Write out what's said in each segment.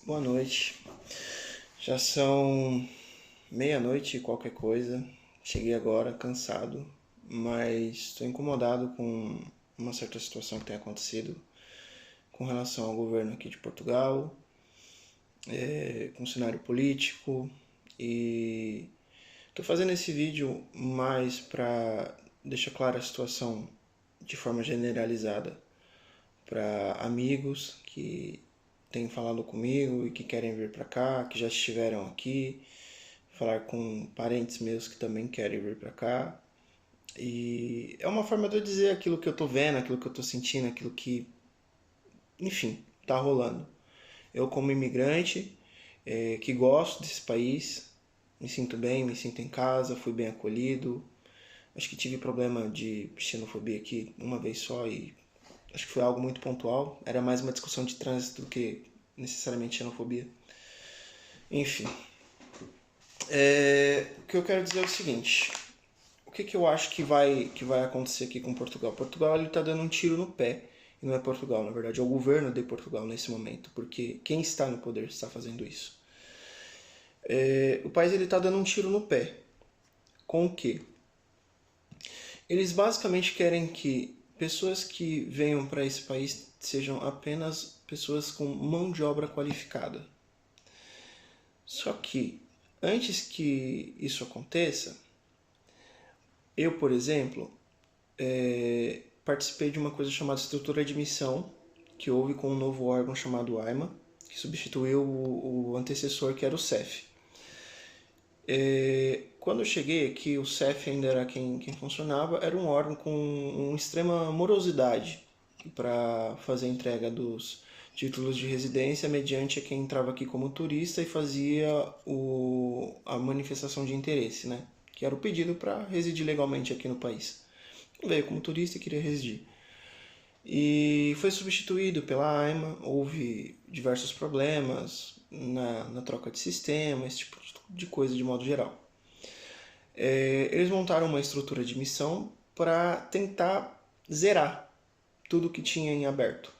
Boa noite. Já são meia-noite e qualquer coisa. Cheguei agora cansado, mas estou incomodado com uma certa situação que tem acontecido com relação ao governo aqui de Portugal, com o cenário político, e estou fazendo esse vídeo mais para deixar clara a situação de forma generalizada para amigos que têm falado comigo e que querem vir para cá, que já estiveram aqui, falar com parentes meus que também querem vir para cá. E é uma forma de eu dizer aquilo que eu tô vendo, aquilo que eu tô sentindo, aquilo que, enfim, tá rolando. Eu como imigrante, que gosto desse país, me sinto bem, me sinto em casa, fui bem acolhido. Acho que tive problema de xenofobia aqui uma vez só e acho que foi algo muito pontual. Era mais uma discussão de trânsito do que necessariamente xenofobia. Enfim, o que eu quero dizer é o seguinte. O que eu acho que vai acontecer aqui com Portugal? Portugal ele está dando um tiro no pé. E não é Portugal, na verdade, é o governo de Portugal nesse momento. Porque quem está no poder está fazendo isso. O país ele está dando um tiro no pé. Com o quê? Eles basicamente querem que pessoas que venham para esse país sejam apenas pessoas com mão de obra qualificada. Só que, antes que isso aconteça, eu, por exemplo, participei de uma coisa chamada estrutura de admissão, que houve com um novo órgão chamado AIMA, que substituiu o antecessor, que era o CEF. Quando eu cheguei aqui, o CEF ainda era quem funcionava, era um órgão com uma extrema morosidade para fazer a entrega dos títulos de residência mediante a quem entrava aqui como turista e fazia a manifestação de interesse, né? Que era o pedido para residir legalmente aqui no país. Veio como turista e queria residir. E foi substituído pela AIMA, houve diversos problemas na troca de sistema, esse tipo de coisa de modo geral. Eles montaram uma estrutura de missão para tentar zerar tudo que tinha em aberto.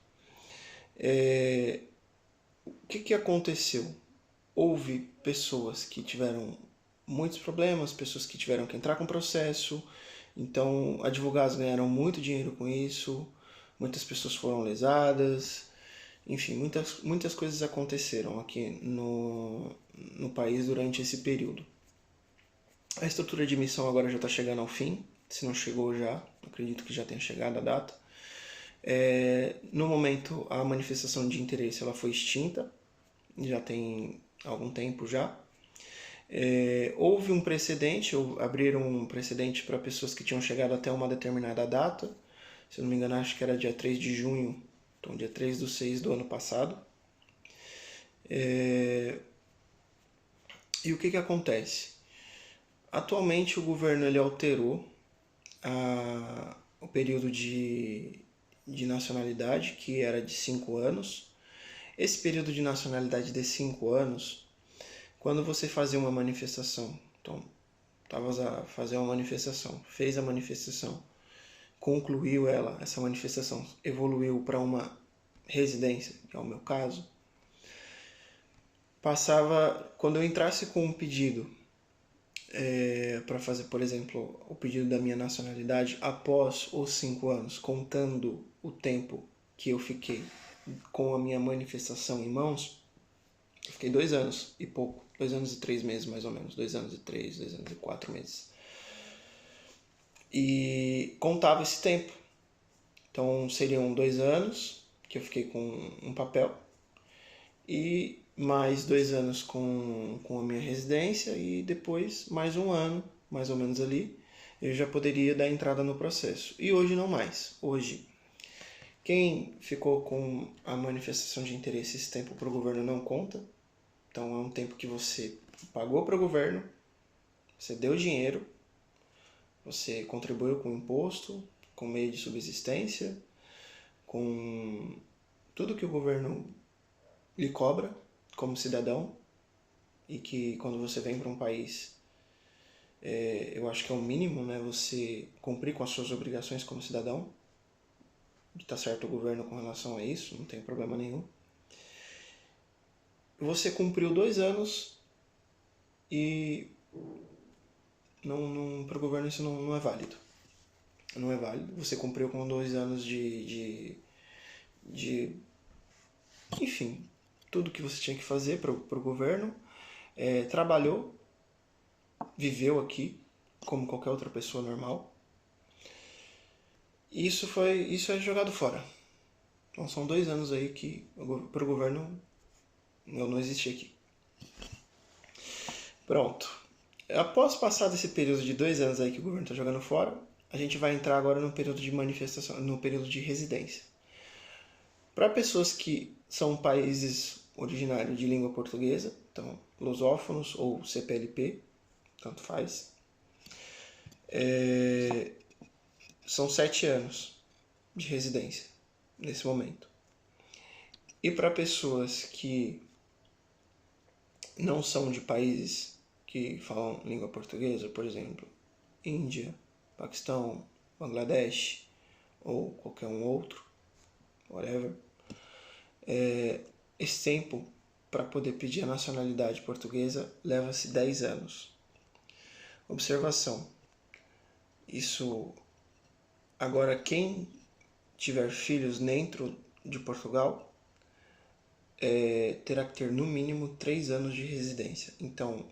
O que aconteceu? Houve pessoas que tiveram muitos problemas, pessoas que tiveram que entrar com processo, então advogados ganharam muito dinheiro com isso, muitas pessoas foram lesadas, enfim, muitas coisas aconteceram aqui no país durante esse período. A estrutura de missão agora já está chegando ao fim, se não chegou já, acredito que já tenha chegado a data. No momento, a manifestação de interesse ela foi extinta, já tem algum tempo já. Houve um precedente, abriram um precedente para pessoas que tinham chegado até uma determinada data, se eu não me engano acho que era dia 3 de junho, então dia 3/6 do ano passado. E o que acontece? Atualmente o governo ele alterou o período de nacionalidade, que era de 5 anos. Esse período de nacionalidade de 5 anos, quando você fazia uma manifestação, então estava a fazer uma manifestação, fez a manifestação, concluiu essa manifestação, evoluiu para uma residência, que é o meu caso, passava, quando eu entrasse com um pedido para fazer, por exemplo, o pedido da minha nacionalidade após os 5 anos, contando o tempo que eu fiquei com a minha manifestação em mãos, eu fiquei 2 anos e pouco, 2 anos e 3 meses mais ou menos, 2 anos e 3, 2 anos e 4 meses. E contava esse tempo. Então seriam 2 anos que eu fiquei com um papel e mais 2 anos com a minha residência e depois mais um ano, mais ou menos ali, eu já poderia dar entrada no processo. E hoje não mais. Hoje, quem ficou com a manifestação de interesse esse tempo para o governo não conta. Então é um tempo que você pagou para o governo, você deu dinheiro, você contribuiu com imposto, com meio de subsistência, com tudo que o governo lhe cobra como cidadão, e que quando você vem para um país, eu acho que é o mínimo, né, você cumprir com as suas obrigações como cidadão. Está certo o governo com relação a isso, não tem problema nenhum. você cumpriu 2 anos e para o governo isso não é válido. Não é válido. Você cumpriu com 2 anos de enfim, tudo que você tinha que fazer para o governo. Trabalhou, viveu aqui como qualquer outra pessoa normal. Isso é jogado fora. Então são 2 anos aí que para o governo eu não existi aqui. Pronto. Após passar desse período de 2 anos aí que o governo está jogando fora, a gente vai entrar agora no período de manifestação, no período de residência. Para pessoas que são países originários de língua portuguesa, então lusófonos ou CPLP, tanto faz, são 7 anos de residência nesse momento. E para pessoas que não são de países que falam língua portuguesa, por exemplo, Índia, Paquistão, Bangladesh ou qualquer um outro, whatever, esse tempo para poder pedir a nacionalidade portuguesa leva-se 10 anos. Observação. Isso, agora quem tiver filhos dentro de Portugal terá que ter no mínimo 3 anos de residência. Então,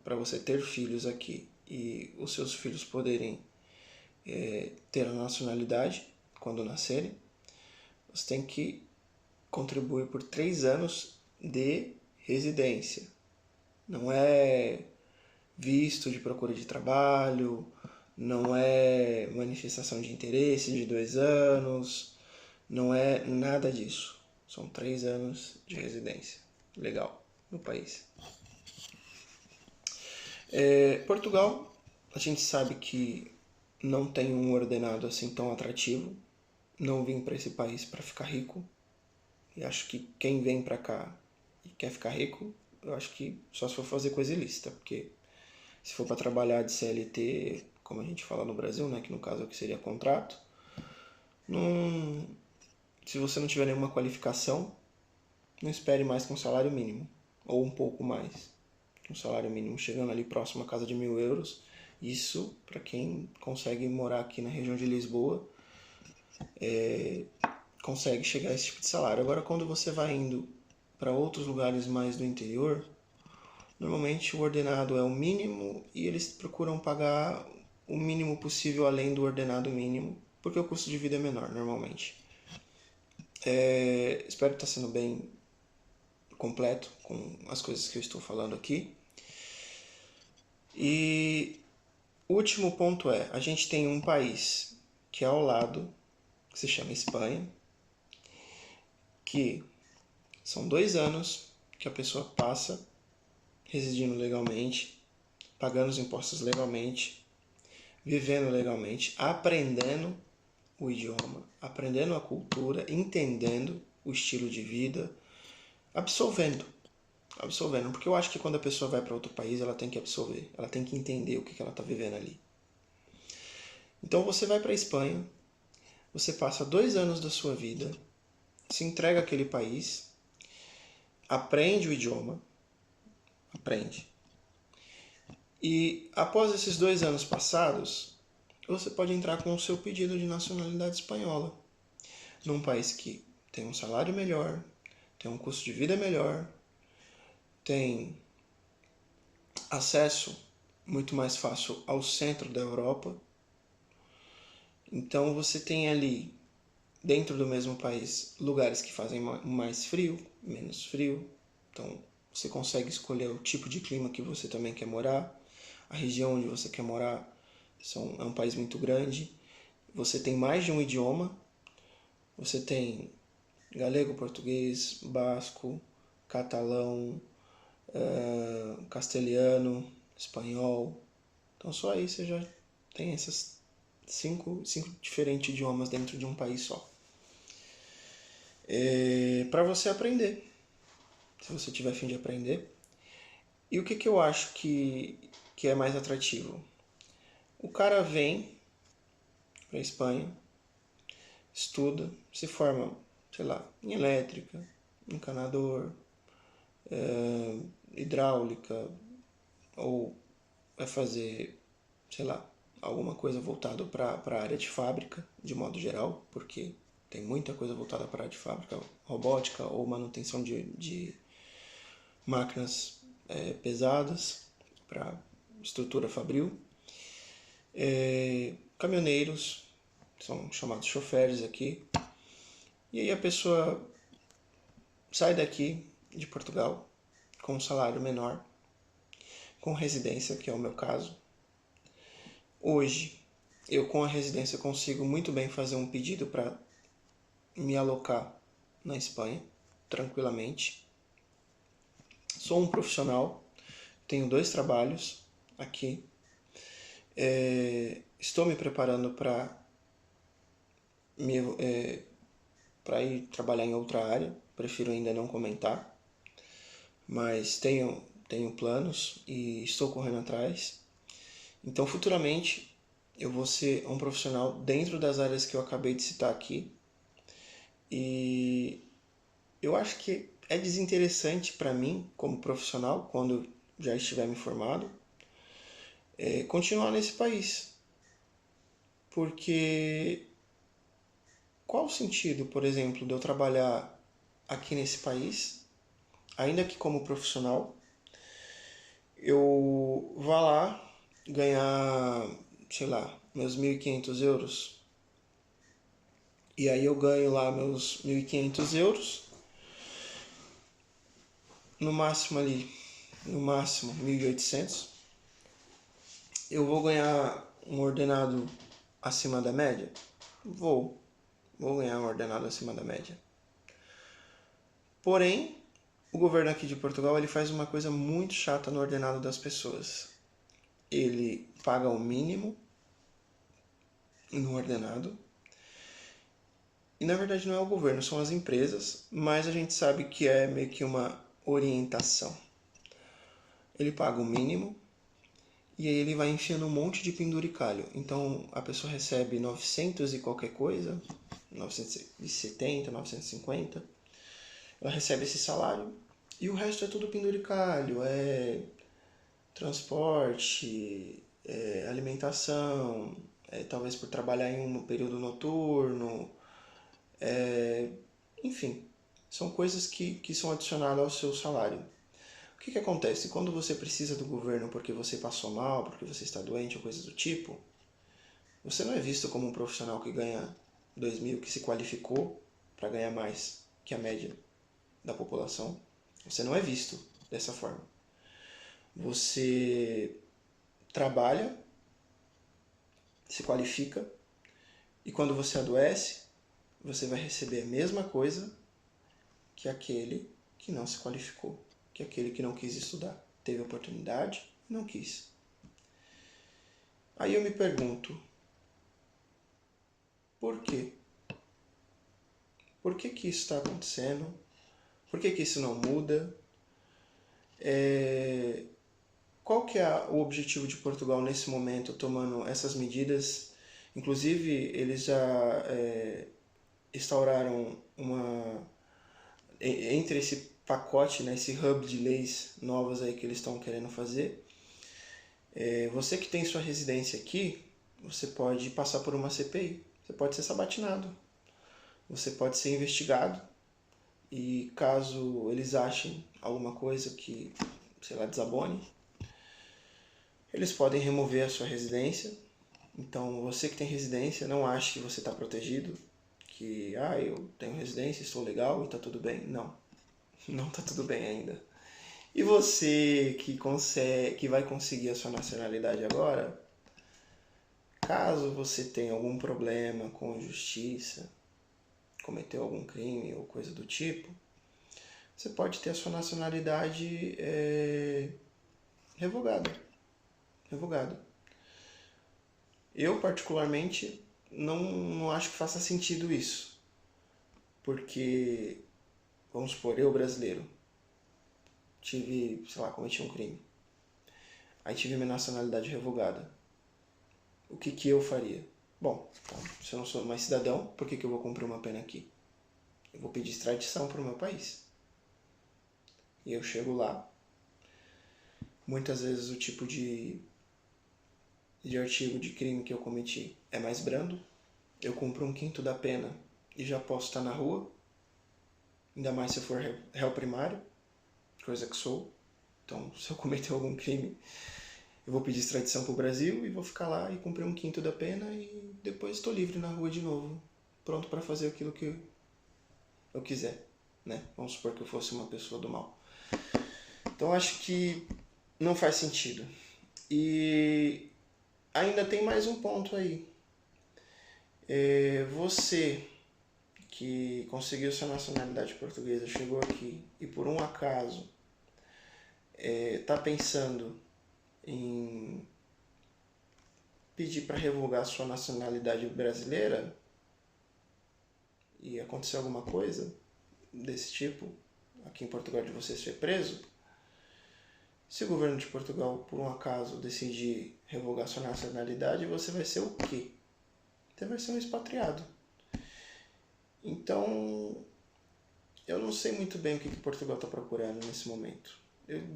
para você ter filhos aqui e os seus filhos poderem ter a nacionalidade quando nascerem, você tem que contribuir por 3 anos de residência. Não é visto de procura de trabalho, não é manifestação de interesse de 2 anos, não é nada disso. São 3 anos de residência legal no país. Portugal, a gente sabe que não tem um ordenado assim tão atrativo. Não vim para esse país para ficar rico. E acho que quem vem para cá e quer ficar rico, eu acho que só se for fazer coisa ilícita, porque se for para trabalhar de CLT, como a gente fala no Brasil, né, que no caso aqui seria contrato, se você não tiver nenhuma qualificação, não espere mais que um salário mínimo, ou um pouco mais. Um salário mínimo chegando ali próximo à casa de 1.000 euros. Isso, para quem consegue morar aqui na região de Lisboa, consegue chegar a esse tipo de salário. Agora, quando você vai indo para outros lugares mais do interior, normalmente o ordenado é o mínimo e eles procuram pagar o mínimo possível além do ordenado mínimo, porque o custo de vida é menor, normalmente. Espero que está sendo bem completo com as coisas que eu estou falando aqui. E o último ponto a gente tem um país que é ao lado, que se chama Espanha, que são 2 anos que a pessoa passa residindo legalmente, pagando os impostos legalmente, vivendo legalmente, aprendendo o idioma, aprendendo a cultura, entendendo o estilo de vida, absorvendo, porque eu acho que quando a pessoa vai para outro país, ela tem que absorver, ela tem que entender o que ela está vivendo ali. Então você vai para a Espanha, você passa 2 anos da sua vida, se entrega àquele país, aprende o idioma, e após esses 2 anos passados, você pode entrar com o seu pedido de nacionalidade espanhola, num país que tem um salário melhor, tem um custo de vida melhor, tem acesso muito mais fácil ao centro da Europa. Então você tem ali, dentro do mesmo país, lugares que fazem mais frio, menos frio. Então você consegue escolher o tipo de clima que você também quer morar, a região onde você quer morar. É um país muito grande. Você tem mais de um idioma. Você tem galego, português, basco, catalão, castelhano, espanhol. Então só aí você já tem esses cinco diferentes idiomas dentro de um país só. Para você aprender, se você tiver a fim de aprender. E o que eu acho que é mais atrativo? O cara vem para a Espanha, estuda, se forma, sei lá, em elétrica, encanador, hidráulica, ou vai fazer, sei lá, alguma coisa voltada para a área de fábrica, de modo geral, porque tem muita coisa voltada para a área de fábrica, robótica ou manutenção de máquinas pesadas para estrutura fabril. Caminhoneiros, são chamados choferes aqui. E aí a pessoa sai daqui de Portugal com um salário menor, com residência, que é o meu caso. Hoje, eu com a residência consigo muito bem fazer um pedido para me alocar na Espanha, tranquilamente. Sou um profissional, tenho 2 trabalhos aqui. Estou me preparando para ir trabalhar em outra área, prefiro ainda não comentar, mas tenho planos e estou correndo atrás. Então, futuramente, eu vou ser um profissional dentro das áreas que eu acabei de citar aqui. E eu acho que é desinteressante para mim, como profissional, quando já estiver me formado, continuar nesse país. Porque qual o sentido, por exemplo, de eu trabalhar aqui nesse país, ainda que como profissional, eu vá lá ganhar, sei lá, meus 1.500 euros. E aí eu ganho lá meus 1.500 euros, no máximo 1.800. Eu vou ganhar um ordenado acima da média? Vou ganhar um ordenado acima da média. Porém, o governo aqui de Portugal ele faz uma coisa muito chata no ordenado das pessoas. Ele paga o mínimo no ordenado. E na verdade não é o governo, são as empresas, mas a gente sabe que é meio que uma orientação. Ele paga o mínimo e aí ele vai enfiando um monte de penduricalho. Então a pessoa recebe 900 e qualquer coisa, 970, 950, ela recebe esse salário e o resto é tudo penduricalho, é transporte, alimentação, talvez por trabalhar em um período noturno, enfim, são coisas que são adicionadas ao seu salário. O que acontece? Quando você precisa do governo porque você passou mal, porque você está doente ou coisas do tipo, você não é visto como um profissional que ganha 2.000, que se qualificou para ganhar mais que a média da população. Você não é visto dessa forma. Você trabalha, se qualifica, e quando você adoece, você vai receber a mesma coisa que aquele que não se qualificou, que aquele que não quis estudar. Teve oportunidade e não quis. Aí eu me pergunto, por quê? Por que isso está acontecendo? Por que isso não muda? Qual que é o objetivo de Portugal nesse momento, tomando essas medidas? Inclusive, eles já instauraram entre esse pacote, né, esse hub de leis novas aí que eles estão querendo fazer, você que tem sua residência aqui, você pode passar por uma CPI, você pode ser sabatinado, você pode ser investigado e caso eles achem alguma coisa que, sei lá, desabone, eles podem remover a sua residência. Então, você que tem residência, não ache que você está protegido, que, eu tenho residência, estou legal e está tudo bem. Não, não está tudo bem ainda. E você que vai conseguir a sua nacionalidade agora, caso você tenha algum problema com justiça, cometeu algum crime ou coisa do tipo, você pode ter a sua nacionalidade revogada. Eu, particularmente, não acho que faça sentido isso. Porque, vamos supor, eu brasileiro, cometi um crime. Aí tive minha nacionalidade revogada. O que eu faria? Bom, então, se eu não sou mais cidadão, por que eu vou cumprir uma pena aqui? Eu vou pedir extradição para o meu país. E eu chego lá, muitas vezes o tipo de artigo de crime que eu cometi é mais brando, eu cumpro 1/5 da pena e já posso estar na rua, ainda mais se eu for réu primário, coisa que sou. Então, se eu cometer algum crime, eu vou pedir extradição para o Brasil e vou ficar lá e cumprir 1/5 da pena e depois estou livre na rua de novo, pronto para fazer aquilo que eu quiser, né? Vamos supor que eu fosse uma pessoa do mal. Então, acho que não faz sentido. E ainda tem mais um ponto aí. Você que conseguiu sua nacionalidade portuguesa, chegou aqui e por um acaso está pensando em pedir para revogar sua nacionalidade brasileira e acontecer alguma coisa desse tipo, aqui em Portugal de você ser preso, se o governo de Portugal por um acaso decidir revogar sua nacionalidade, você vai ser o quê? Você vai ser um expatriado. Então, eu não sei muito bem o que Portugal está procurando nesse momento.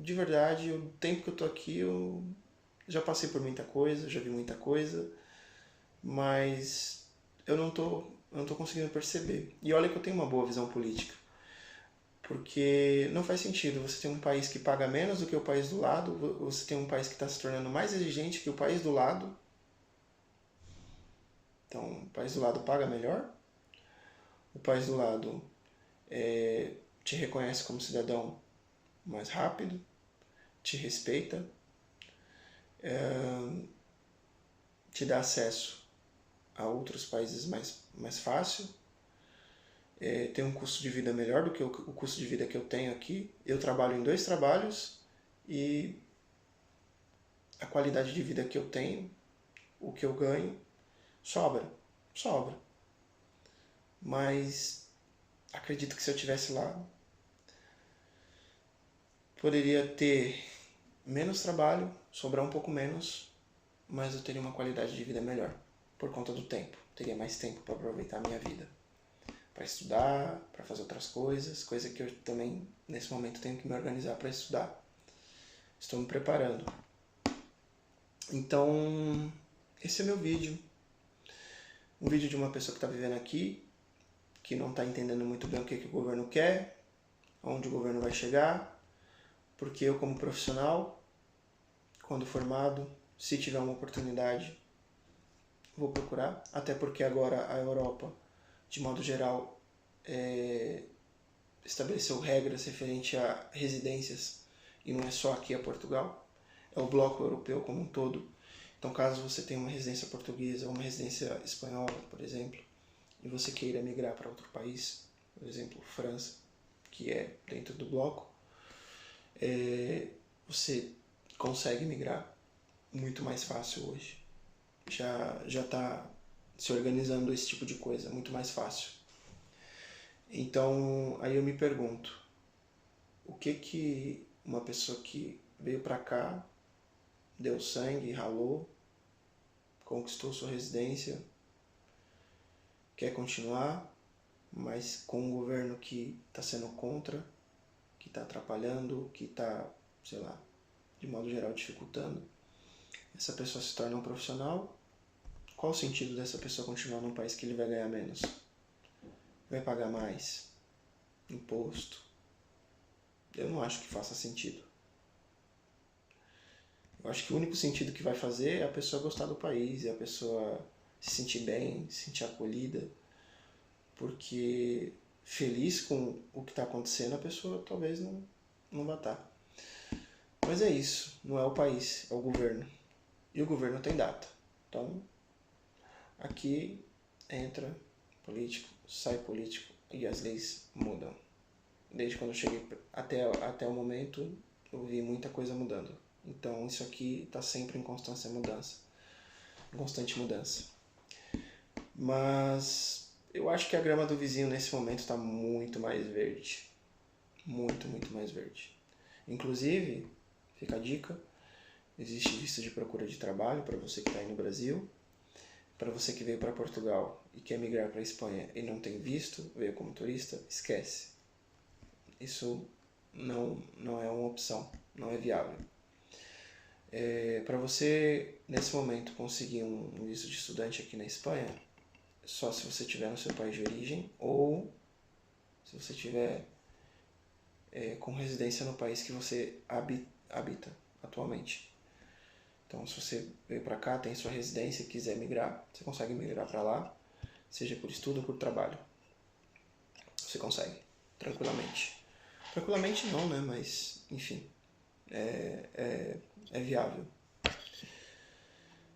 De verdade, o tempo que eu estou aqui, eu já passei por muita coisa, já vi muita coisa, mas eu não tô conseguindo perceber. E olha que eu tenho uma boa visão política, porque não faz sentido você ter um país que paga menos do que o país do lado, você tem um país que está se tornando mais exigente que o país do lado. Então, o país do lado paga melhor, o país do lado te reconhece como cidadão mais rápido, te respeita, te dá acesso a outros países mais fácil, tem um custo de vida melhor do que o custo de vida que eu tenho aqui. Eu trabalho em 2 trabalhos e a qualidade de vida que eu tenho, o que eu ganho, sobra. Mas acredito que se eu estivesse lá, poderia ter menos trabalho, sobrar um pouco menos, mas eu teria uma qualidade de vida melhor, por conta do tempo. Teria mais tempo para aproveitar a minha vida, para estudar, para fazer outras coisas, coisa que eu também, nesse momento, tenho que me organizar para estudar. Estou me preparando. Então, esse é meu vídeo. Um vídeo de uma pessoa que está vivendo aqui, que não está entendendo muito bem o que o governo quer, onde o governo vai chegar, porque eu, como profissional, quando formado, se tiver uma oportunidade, vou procurar, até porque agora a Europa, de modo geral, estabeleceu regras referente a residências, e não é só aqui a Portugal, é o bloco europeu como um todo. Então, caso você tenha uma residência portuguesa ou uma residência espanhola, por exemplo, e você queira migrar para outro país, por exemplo, França, que é dentro do bloco, você consegue migrar muito mais fácil hoje. Já está se organizando esse tipo de coisa, muito mais fácil. Então, aí eu me pergunto, o que uma pessoa que veio para cá, deu sangue, ralou, conquistou sua residência, quer continuar, mas com um governo que está sendo contra, que está atrapalhando, que está, sei lá, de modo geral dificultando, essa pessoa se torna um profissional. Qual o sentido dessa pessoa continuar num país que ele vai ganhar menos? Vai pagar mais imposto? Eu não acho que faça sentido. Eu acho que o único sentido que vai fazer é a pessoa gostar do país, é a pessoa se sentir bem, se sentir acolhida, porque feliz com o que está acontecendo, a pessoa talvez não vá estar. Mas é isso, não é o país, é o governo. E o governo tem data. Então, aqui entra político, sai político e as leis mudam. Desde quando eu cheguei até o momento, eu vi muita coisa mudando. Então, isso aqui está sempre em constante mudança. Mas eu acho que a grama do vizinho nesse momento está muito mais verde. Muito, muito mais verde. Inclusive, fica a dica, existe visto de procura de trabalho para você que está aí no Brasil. Para você que veio para Portugal e quer migrar para a Espanha e não tem visto, veio como turista, esquece. Isso não é uma opção, não é viável. Para você, nesse momento, conseguir um visto de estudante aqui na Espanha, só se você estiver no seu país de origem ou se você estiver com residência no país que você habita atualmente. Então, se você veio para cá, tem sua residência e quiser migrar, você consegue migrar para lá, seja por estudo ou por trabalho. Você consegue, tranquilamente. Tranquilamente não, né? Mas, enfim, é viável.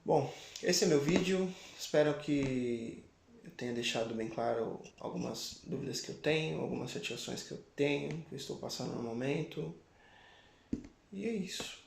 Bom, esse é meu vídeo. Espero que eu tenha deixado bem claro algumas dúvidas que eu tenho, algumas satisfações que eu tenho, que eu estou passando no momento. E é isso.